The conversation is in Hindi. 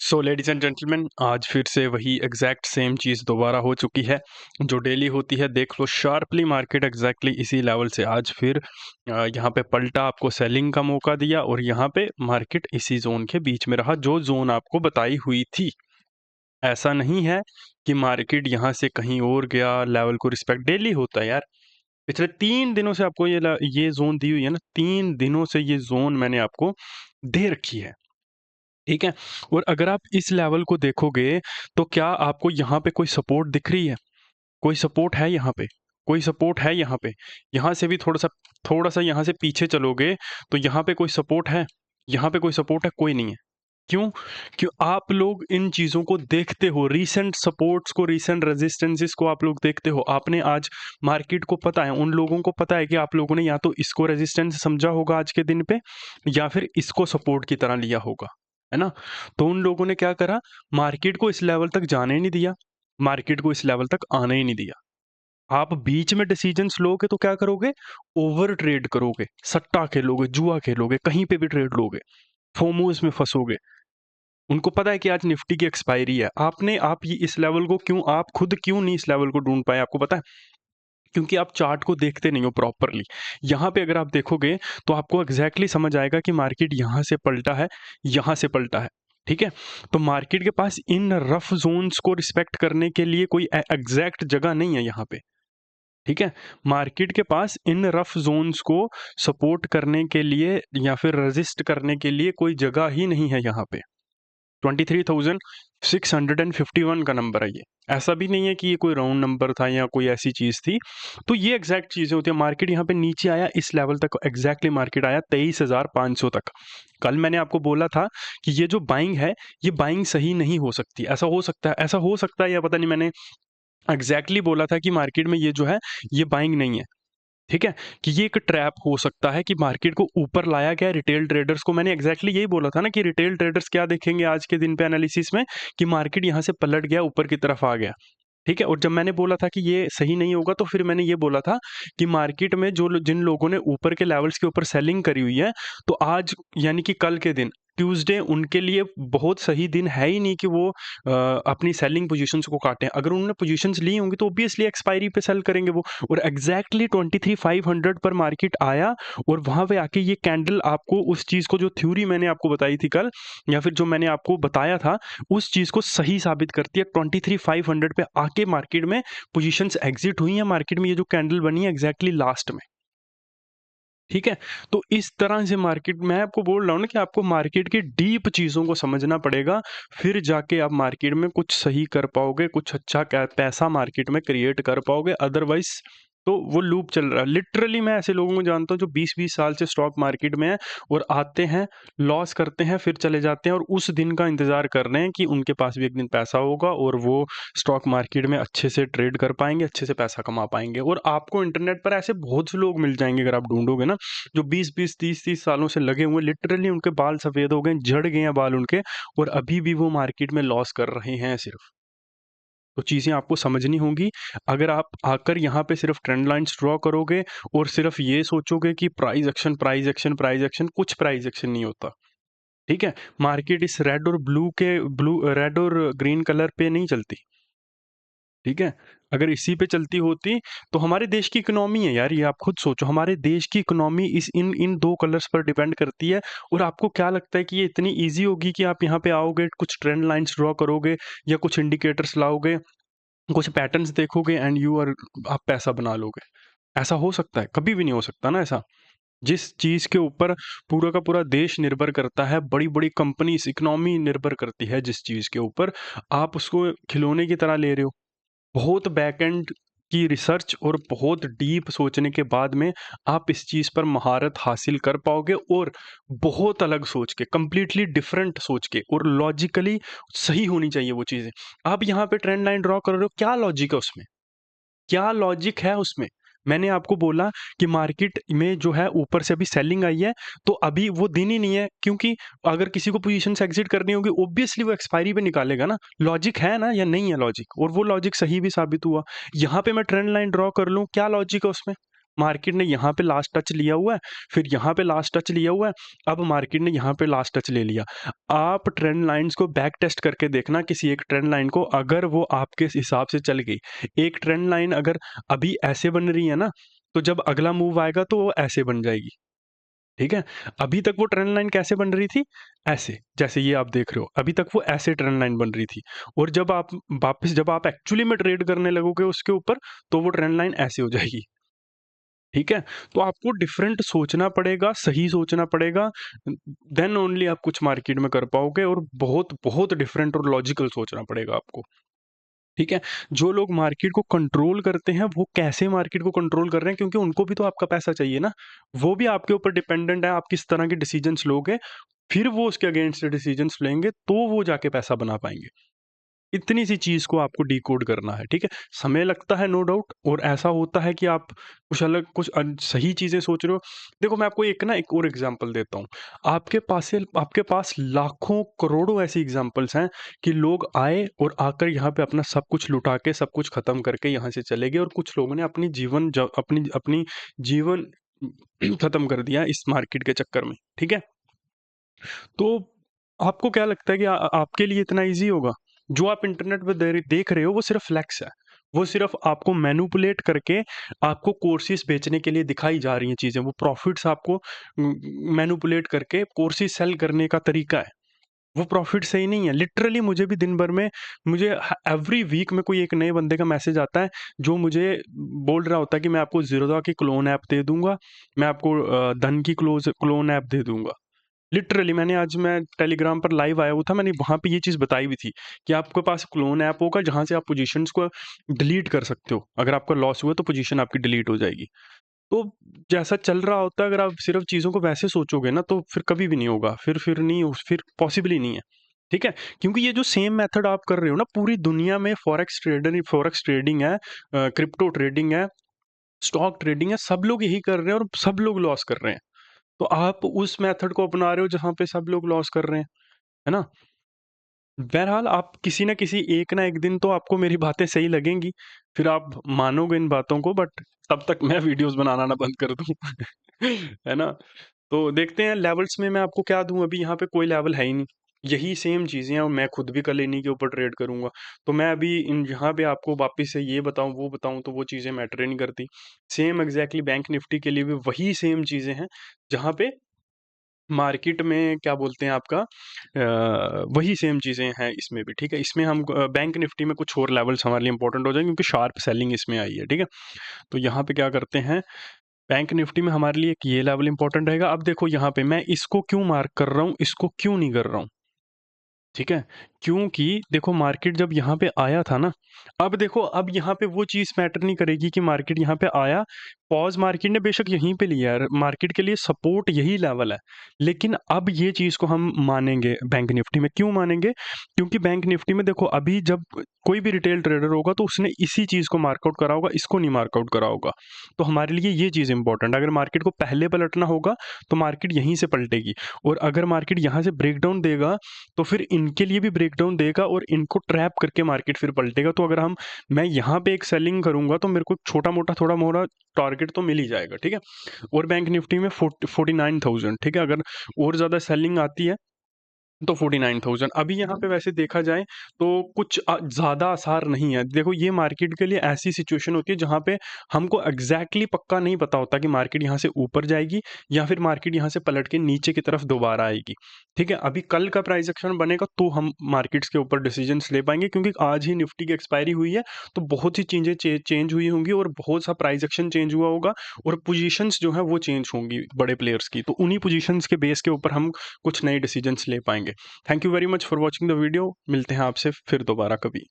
सो लेडीज एंड जेंटलमैन, आज फिर से वही एग्जैक्ट सेम चीज़ दोबारा हो चुकी है जो डेली होती है। देख लो शार्पली मार्केट एग्जैक्टली इसी लेवल से आज फिर यहाँ पे पलटा, आपको सेलिंग का मौका दिया और यहाँ पे मार्केट इसी जोन के बीच में रहा जो जोन आपको बताई हुई थी। ऐसा नहीं है कि मार्केट यहाँ से कहीं और गया, लेवल को रिस्पेक्ट डेली होता है यार। पिछले 3 दिनों से आपको ये जोन दी हुई है ना, 3 दिनों से ये जोन मैंने आपको दे रखी है, ठीक है? और अगर आप इस लेवल को देखोगे, तो क्या आपको यहाँ पे कोई सपोर्ट दिख रही है? कोई सपोर्ट है यहाँ पे? कोई सपोर्ट है यहाँ पे? यहाँ से भी थोड़ा-सा यहाँ से पीछे चलोगे, तो यहाँ पे कोई सपोर्ट है? यहाँ पे कोई सपोर्ट है? कोई नहीं है। क्यों? क्यों आप लोग इन चीज़ों को देखते हो, रीसेंट सपोर्ट्स को, रीसेंट रेजिस्टेंसेस को आप लोग देखते हो। आपने आज मार्केट को पता है, उन लोगों को पता है कि आप लोगों ने या तो इसको रेजिस्टेंस समझा होगा आज के दिन पे, या फिर इसको सपोर्ट की तरह लिया होगा, है ना? तो उन लोगों ने क्या करा, मार्केट को इस लेवल तक जाने ही नहीं दिया, मार्केट को इस लेवल तक आने ही नहीं दिया। आप बीच में डिसीजंस लोगे तो क्या करोगे? ओवर ट्रेड करोगे, सट्टा खेलोगे, जुआ खेलोगे, कहीं पे भी ट्रेड लोगे, फोमोस में फंसोगे। उनको पता है कि आज निफ्टी की एक्सपायरी है। आप ये इस लेवल को क्यों, आप खुद क्यों नहीं इस लेवल को ढूंढ पाए, आपको पता है? क्योंकि आप चार्ट को देखते नहीं हो प्रॉपरली। यहाँ पे अगर आप देखोगे तो आपको एग्जैक्टली समझ आएगा कि मार्केट यहाँ से पलटा है, यहाँ से पलटा है, ठीक है? तो मार्केट के पास इन रफ जोन्स को रिस्पेक्ट करने के लिए कोई एग्जैक्ट जगह नहीं है यहाँ पे, ठीक है? मार्केट के पास इन रफ जोन्स को सपोर्ट करने के लिए या फिर रेजिस्ट करने के लिए कोई जगह ही नहीं है यहाँ पे। 23,651 का नंबर है ये। ऐसा भी नहीं है कि ये कोई राउंड नंबर था या कोई ऐसी चीज़ थी। तो ये एग्जैक्ट चीज़ें होती हैं। मार्केट यहाँ पे नीचे आया, इस लेवल तक एग्जैक्टली मार्केट आया 23,500 तक। कल मैंने आपको बोला था कि ये जो बाइंग है, ये बाइंग सही नहीं हो सकती। ऐसा हो सकता है या पता नहीं, मैंने एग्जैक्टली बोला था कि मार्केट में ये जो है, ये बाइंग नहीं है। ठीक है? कि ये एक ट्रैप हो सकता है कि मार्केट को ऊपर लाया गया है रिटेल ट्रेडर्स को। मैंने एग्जैक्टली यही बोला था ना कि रिटेल ट्रेडर्स क्या देखेंगे आज के दिन पे एनालिसिस में, कि मार्केट यहाँ से पलट गया, ऊपर की तरफ आ गया। ठीक है? और जब मैंने बोला था कि ये सही नहीं होगा, तो फिर मैंने ये बोला था कि मार्केट में जिन लोगों ने ऊपर के लेवल्स के ऊपर सेलिंग करी हुई है, तो आज यानी कि कल के दिन ट्यूसडे उनके लिए बहुत सही दिन है ही नहीं कि वो अपनी सेलिंग पोजीशंस को काटें। अगर उन्होंने पोजीशंस ली होंगी तो ऑब्वियसली एक्सपायरी पे सेल करेंगे वो। और एग्जैक्टली 23,500 पर मार्केट आया और वहां पे आके ये कैंडल आपको उस चीज को, जो थ्योरी मैंने आपको बताई थी कल, या फिर जो मैंने आपको बताया था, उस चीज को सही साबित करती है। 23,500 पे आके मार्केट में पोजीशंस एग्जिट हुई है, मार्केट में ये जो कैंडल बनी है एग्जैक्टली लास्ट में, ठीक है? तो इस तरह से मार्केट, मैं आपको बोल रहा हूँ ना कि आपको मार्केट की डीप चीज़ों को समझना पड़ेगा, फिर जाके आप मार्केट में कुछ सही कर पाओगे, कुछ अच्छा पैसा मार्केट में क्रिएट कर पाओगे। अदरवाइज तो वो लूप चल रहा है। लिटरली मैं ऐसे लोगों को जानता हूँ जो 20-20 साल से स्टॉक मार्केट में है, और आते हैं, लॉस करते हैं, फिर चले जाते हैं, और उस दिन का इंतजार कर रहे हैं कि उनके पास भी एक दिन पैसा होगा और वो स्टॉक मार्केट में अच्छे से ट्रेड कर पाएंगे, अच्छे से पैसा कमा पाएंगे। और आपको इंटरनेट पर ऐसे बहुत से लोग मिल जाएंगे अगर आप ढूंढोगे ना, जो 20-20 30-30 सालों से लगे हुए, लिटरली उनके बाल सफेद हो गए, झड़ गए हैं बाल उनके, और अभी भी वो मार्केट में लॉस कर रहे हैं सिर्फ। तो चीज़ें आपको समझनी होंगी। अगर आप आकर यहाँ पे सिर्फ ट्रेंड लाइन्स ड्रॉ करोगे और सिर्फ ये सोचोगे कि price action, price action, price action, कुछ प्राइस एक्शन नहीं होता, ठीक है? मार्केट इस रेड और ग्रीन कलर पे नहीं चलती, ठीक है? अगर इसी पे चलती होती तो हमारे देश की इकोनॉमी है यार, ये आप खुद सोचो, हमारे देश की इकोनॉमी इस इन इन 2 कलर्स पर डिपेंड करती है। और आपको क्या लगता है कि ये इतनी ईज़ी होगी कि आप यहाँ पे आओगे, कुछ ट्रेंड लाइन्स ड्रॉ करोगे या कुछ इंडिकेटर्स लाओगे, कुछ पैटर्न्स देखोगे एंड आप पैसा बना लोगे? ऐसा हो सकता है? कभी भी नहीं हो सकता ना ऐसा। जिस चीज़ के ऊपर पूरा का पूरा देश निर्भर करता है, बड़ी-बड़ी कंपनीज़, इकोनॉमी निर्भर करती है जिस चीज़ के ऊपर, आप उसको खिलौने की तरह ले रहे हो। बहुत बैकएंड की रिसर्च और बहुत डीप सोचने के बाद में आप इस चीज़ पर महारत हासिल कर पाओगे, और बहुत अलग सोच के, कंप्लीटली डिफरेंट सोच के, और लॉजिकली सही होनी चाहिए वो चीज़ें। आप यहाँ पे ट्रेंड लाइन ड्रॉ कर रहे हो, क्या लॉजिक है उसमें? क्या लॉजिक है उसमें? मैंने आपको बोला कि मार्केट में जो है ऊपर से अभी सेलिंग आई है, तो अभी वो दिन ही नहीं है, क्योंकि अगर किसी को पोजीशन से एग्जिट करनी होगी ऑब्वियसली वो एक्सपायरी पे निकालेगा ना। लॉजिक है ना या नहीं है लॉजिक? और वो लॉजिक सही भी साबित हुआ। यहाँ पे मैं ट्रेंड लाइन ड्रॉ कर लूँ, क्या लॉजिक है उसमें? मार्केट ने यहाँ पे लास्ट टच लिया हुआ है, फिर यहाँ पे लास्ट टच लिया हुआ है, अब मार्केट ने यहाँ पे लास्ट टच ले लिया। आप ट्रेंड लाइंस को बैक टेस्ट करके देखना किसी एक ट्रेंड लाइन को, अगर वो आपके हिसाब से चल गई, एक ट्रेंड लाइन अगर अभी ऐसे बन रही है ना, तो जब अगला मूव आएगा तो वो ऐसे बन जाएगी, ठीक है। अभी तक वो ट्रेंड लाइन कैसे बन रही थी, ऐसे, जैसे ये आप देख रहे हो, अभी तक वो ऐसे ट्रेंड लाइन बन रही थी, और जब आप वापस जब आप एक्चुअली में ट्रेड करने लगोगे उसके ऊपर, तो वो ट्रेंड लाइन ऐसे हो जाएगी, ठीक है। तो आपको डिफरेंट सोचना पड़ेगा, सही सोचना पड़ेगा, देन ओनली आप कुछ मार्केट में कर पाओगे, और बहुत बहुत डिफरेंट और लॉजिकल सोचना पड़ेगा आपको, ठीक है। जो लोग मार्केट को कंट्रोल करते हैं वो कैसे मार्केट को कंट्रोल कर रहे हैं, क्योंकि उनको भी तो आपका पैसा चाहिए ना, वो भी आपके ऊपर डिपेंडेंट है, आप किस तरह के डिसीजंस लोगे, फिर वो उसके अगेंस्ट डिसीजंस लेंगे तो वो जाके पैसा बना पाएंगे। इतनी सी चीज़ को आपको डिकोड करना है, ठीक है। समय लगता है नो डाउट, और ऐसा होता है कि आप कुछ अलग कुछ सही चीज़ें सोच रहे हो। देखो मैं आपको एक और एग्जांपल देता हूँ। आपके पास लाखों करोड़ों ऐसी एग्जांपल्स हैं कि लोग आए और आकर यहाँ पे अपना सब कुछ लुटा के सब कुछ खत्म करके यहाँ से चले गए, और कुछ लोगों ने अपनी अपनी जीवन खत्म कर दिया इस मार्केट के चक्कर में, ठीक है। तो आपको क्या लगता है कि आपके लिए इतना ईज़ी होगा? जो आप इंटरनेट पे देख रहे हो वो सिर्फ़ फ्लेक्स है। वो सिर्फ़ आपको मैनिपुलेट करके आपको कोर्सेज़ बेचने के लिए दिखाई जा रही हैं चीज़ें। वो प्रॉफ़िट्स आपको मैनिपुलेट करके कोर्सेज़ सेल करने का तरीका है। वो प्रॉफ़िट सही नहीं है। लिटरली मुझे भी दिन भर में मुझे एवरी वीक में कोई एक नए बंदे का मैसेज आता है, जो मुझे बोल रहा होता है कि मैं आपको ज़ीरोधा की क्लोन ऐप दे दूँगा, मैं आपको धन की क्लोन ऐप दे दूँगा। लिटरली मैं टेलीग्राम पर लाइव आया हुआ था, मैंने वहाँ पे ये चीज़ बताई हुई थी कि आपके पास क्लोन ऐप होगा जहाँ से आप पोजीशंस को डिलीट कर सकते हो। अगर आपका लॉस हुआ तो पोजीशन आपकी डिलीट हो जाएगी। तो जैसा चल रहा होता है, अगर आप सिर्फ़ चीज़ों को वैसे सोचोगे ना तो फिर कभी भी नहीं होगा। फिर पॉसिबल ही नहीं है। ठीक है? क्योंकि ये जो सेम मेथड आप कर रहे हो ना, पूरी दुनिया में फॉरेक्स ट्रेडिंग है, क्रिप्टो ट्रेडिंग है, स्टॉक ट्रेडिंग है, सब लोग यही कर रहे हैं और सब लोग लॉस कर रहे हैं। तो आप उस मेथड को अपना रहे हो जहाँ पे सब लोग लॉस कर रहे हैं, है ना? बहरहाल आप किसी न किसी एक ना एक दिन तो आपको मेरी बातें सही लगेंगी, फिर आप मानोगे इन बातों को, बट तब तक मैं वीडियोज़ बनाना ना बंद कर दूँ। है ना? तो देखते हैं लेवल्स में मैं आपको क्या दूँ, अभी यहाँ पे कोई लेवल है ही नहीं। यही सेम चीज़ें हैं और मैं खुद भी कल इन्हीं के ऊपर ट्रेड करूँगा। तो मैं अभी इन यहाँ पे आपको वापस से ये बताऊँ, वो बताऊँ, तो वो चीज़ें मैटर ही नहीं करती। सेम एग्ज़ैक्टली बैंक निफ्टी के लिए भी वही सेम चीज़ें हैं, जहाँ पे मार्केट में क्या बोलते हैं आपका वही सेम चीज़ें हैं इसमें भी, ठीक है। इसमें हम बैंक निफ्टी में कुछ और लेवल्स हमारे लिए इंपॉर्टेंट हो जाएंगे क्योंकि शार्प सेलिंग इसमें आई है, ठीक है। तो यहाँ पे क्या करते हैं, बैंक निफ्टी में हमारे लिए एक ये लेवल इंपॉर्टेंट रहेगा। अब देखो यहाँ पे मैं इसको क्यों मार्क कर रहा हूँ, इसको क्यों नहीं कर रहा हूँ, ठीक है। क्योंकि देखो मार्केट जब यहाँ पे आया था ना, अब देखो अब यहाँ पे वो चीज़ मैटर नहीं करेगी कि मार्केट यहाँ पे आया, पॉज़ मार्केट ने बेशक यहीं पे लिया है, मार्केट के लिए सपोर्ट यही लेवल है। लेकिन अब ये चीज़ को हम मानेंगे बैंक निफ्टी में, क्यों मानेंगे? क्योंकि बैंक निफ्टी में देखो अभी जब कोई भी रिटेल ट्रेडर होगा तो उसने इसी चीज़ को मार्कआउट करा होगा, इसको नहीं मार्कआउट करा होगा। तो हमारे लिए ये चीज़ इंपॉर्टेंट है, अगर मार्केट को पहले पलटना होगा तो मार्केट यहीं से पलटेगी, और अगर मार्केट यहाँ से ब्रेकडाउन देगा तो फिर इनके लिए भी ब्रेकडाउन देगा और इनको ट्रैप करके मार्केट फिर पलटेगा। तो अगर मैं यहाँ पे एक सेलिंग करूँगा तो मेरे को छोटा-मोटा, थोड़ा-मोड़ा टारगेट तो मिल ही जाएगा, ठीक है? और बैंक निफ्टी में 49,000, ठीक है? अगर और ज़्यादा सेलिंग आती है तो 49,000। अभी यहाँ पे वैसे देखा जाए तो कुछ ज़्यादा आसार नहीं है। देखो ये मार्केट के लिए ऐसी सिचुएशन होती है जहाँ पे हमको एग्ज़ैक्टली पक्का नहीं पता होता कि मार्केट यहाँ से ऊपर जाएगी या फिर मार्केट यहाँ से पलट के नीचे की तरफ दोबारा आएगी। ठीक है? अभी कल का प्राइस एक्शन बनेगा तो हम मार्केट्स के ऊपर डिसीजंस ले पाएँगे, क्योंकि आज ही निफ्टी की एक्सपायरी हुई है, तो बहुत सी चीज़ें चेंज हुई होंगी और बहुत सा प्राइस एक्शन चेंज हुआ होगा, और पोजीशंस जो है वो चेंज होंगी बड़े प्लेयर्स की। तो उन्हीं पोजीशंस के बेस के ऊपर हम कुछ नए डिसीजंस ले पाएँगे। Thank you very much for watching the video. मिलते हैं आपसे फिर दोबारा कभी।